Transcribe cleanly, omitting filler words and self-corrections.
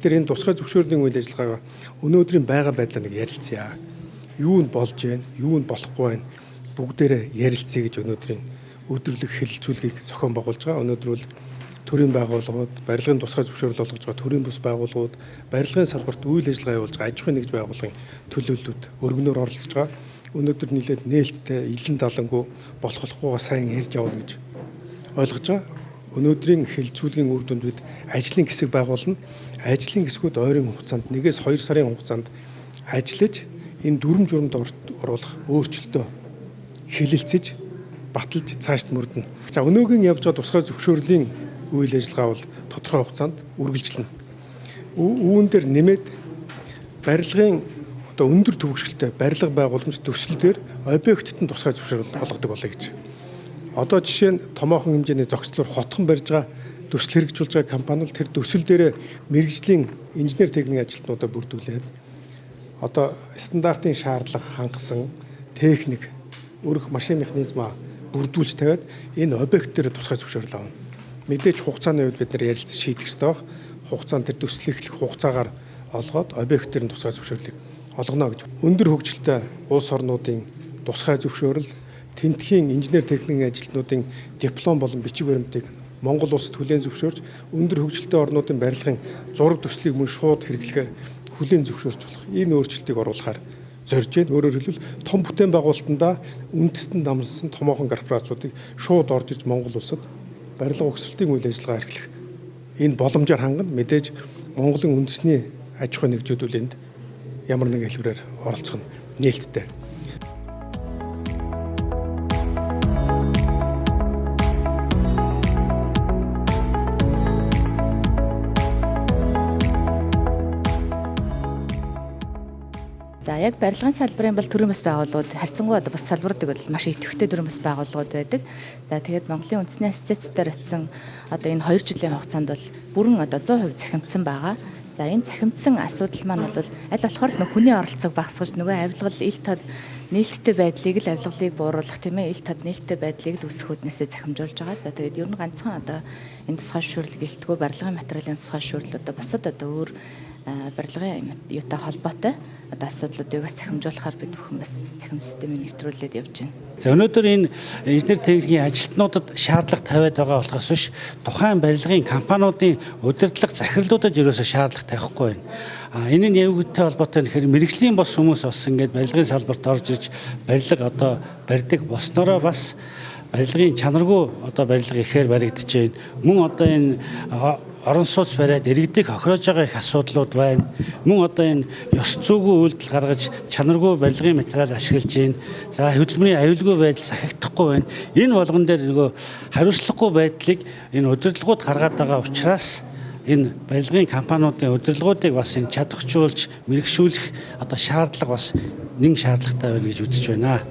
Тэгэхээр энэ тусгай зөвшөөрлийн үйл ажиллагаагаа өнөөдрийн байгаль байдлаа нэг ярилцъя. Юу нь болж байна, юу нь болохгүй байна. Бүгдээрээ ярилцъя гэж өнөөдрийн өдрөлөг хэлэлцүүлгийг зохион байгуулж байгаа. Өнөөдөр бол төрийн байгууллагууд, барилгын тусгай зөвшөөрөл олгож байгаа төрийн бус байгууллагууд, барилгын салбарт үйл ажиллагаа явуулж байгаа аж ахуйн нэгж байгууллагын төлөөллүүд өргөнөөр оролцож байгаа. Өнөөдөр нийлээд нээлттэй илэн далангуу болохгүй сайн ярьж явна гэж ойлгож байгаа. Өнөөдрийн хэлэлцүүлгийн үр дүнд бид ажлын хэсэг байгуулна. Ажлын хэсгүүд ойрын хугацаанд 1-2 сарын хугацаанд ажиллаж энэ дүрм журамд оруулах өөрчлөлтөө хэлэлцэж баталж цаашд мөрдөнө. За өнөөгийн явж байгаа тусгай зөвшөөрлийн үйл ажиллагаа бол тодорхой хугацаанд үргэлжлэнэ. Үүн дээр нэмээд барилгын одоо өндөр түвшинтэй барилга байгууламж төсөл дээр объектт нь тусгай зөвшөөрөл олгодог болоё гэж. Одоо жишээ нь томоохон хэмжээний зохицлоор хотхон барьж байгаа төсөл хэрэгжүүлж байгаа компани бол тэр төсөл дээр мэрэгжлийн инженер техникийн ажилтнуудаа бүрдүүлээд одоо стандартын шаардлага хангасан техник өрх машин механизмаа бүрдүүлж тавиад энэ объект дээр тусгай зөвшөөрөл авна. Мэдээж хугацааны үед бид нэр ярилцаж шийдэх ёстой. Хугацаанд тэр төсөл эхлэх хугацаагаар олгоод объект дээр тусгай зөвшөөрлийг олгоно гэж. Өндөр хөгжилтэй улс орнуудын тусгай зөвшөөрөл, тентхийн инженер техникийн ажилтнуудын диплом болон бичиг баримтыг Монгол улсад хүлээн зөвшөөрч өндөр хөгжилтэй орнуудын барилгын зураг төслийг мөн шууд хэрэглэхээр хүлээн зөвшөөрч болох энэ өөрчлөлтийг оруулахаар зорж байна. Өөрөөр хэлбэл том бүтээн байгуулалтандаа үндэстэн дамжсан томоохон корпорациудыг шууд орж иж Монгол улсад барилга угсралтын үйл ажиллагаа эрхлэх энэ боломжоор хангана. Мэдээж Монголын үндэсний аж ахуйн нэгжүүд үл энд ямар нэгэн хэлбэрээр оролцох нь нээлттэй. За яг барилгын салбарын бол төрийн бас байгууллагууд харьцангуй одоо бас салбаруудыг бол маш идэвхтэй төрийн бас байгууллагууд байдаг. За тэгээд Монголын үндэсний ассоциацтай очсон одоо энэ 2 жилийн хугацаанд бол бүрэн одоо 100% захимдсан байгаа. За энэ захимдсан асуудал маань бол аль болохоор л хүний оролцоог багасгаж нөгөө авилгал ил тод нээлттэй байдлыг л авилгалыг бууруулах тийм ээ ил тод нээлттэй байдлыг л үүсгэхүүднээсээ захимжуулж байгаа. За тэгээд ер нь ганцхан одоо энэ тусгай зөвшөөрөл гэлтгөө барилгын материалын тусгай зөвшөөрөл одоо бусад одоо өөр барилгын юутай холбоотой одоо асуудлуудыг захимжуулахаар бид бүхэн бас захим системийг нэвтрүүлээд явж байна. За өнөөдөр энэ инженер техникийн ажилтнуудад шаардлага тавиад байгаа болохоос биш тухайн барилгын компаниудын удирдлага захирлуудад ерөөсөө шаардлага тавихгүй байна. Энэ нь явагдaltaй холбоотой нэхэр мэрэгжлийн бос хүмүүс бас ингээд барилгын салбарт орж ирж барилга одоо барьдаг болсноороо бас барилгын чанаргүй одоо барилга ихээр баригдаж байна. Мөн одоо энэ орон сууц бариад иргэдийг хохироож байгаа их асуудлууд байна. Мөн одоо энэ ёс зүйгүй үйлдэл гаргаж чанаргүй барилгын материал ашиглаж байна. За хөдөлмөрийн аюулгүй байдал сахигдахгүй байна. Энэ болгон дээр нөгөө хариуцлагагүй байдлыг энэ удирдлагууд гаргаад байгаа учраас энэ барилгын компаниудын удирдлагуудыг бас энэ чадахжуулж мэрэгшүүлэх одоо шаардлага бас нэг шаардлагатай байна гэж үзэж байна.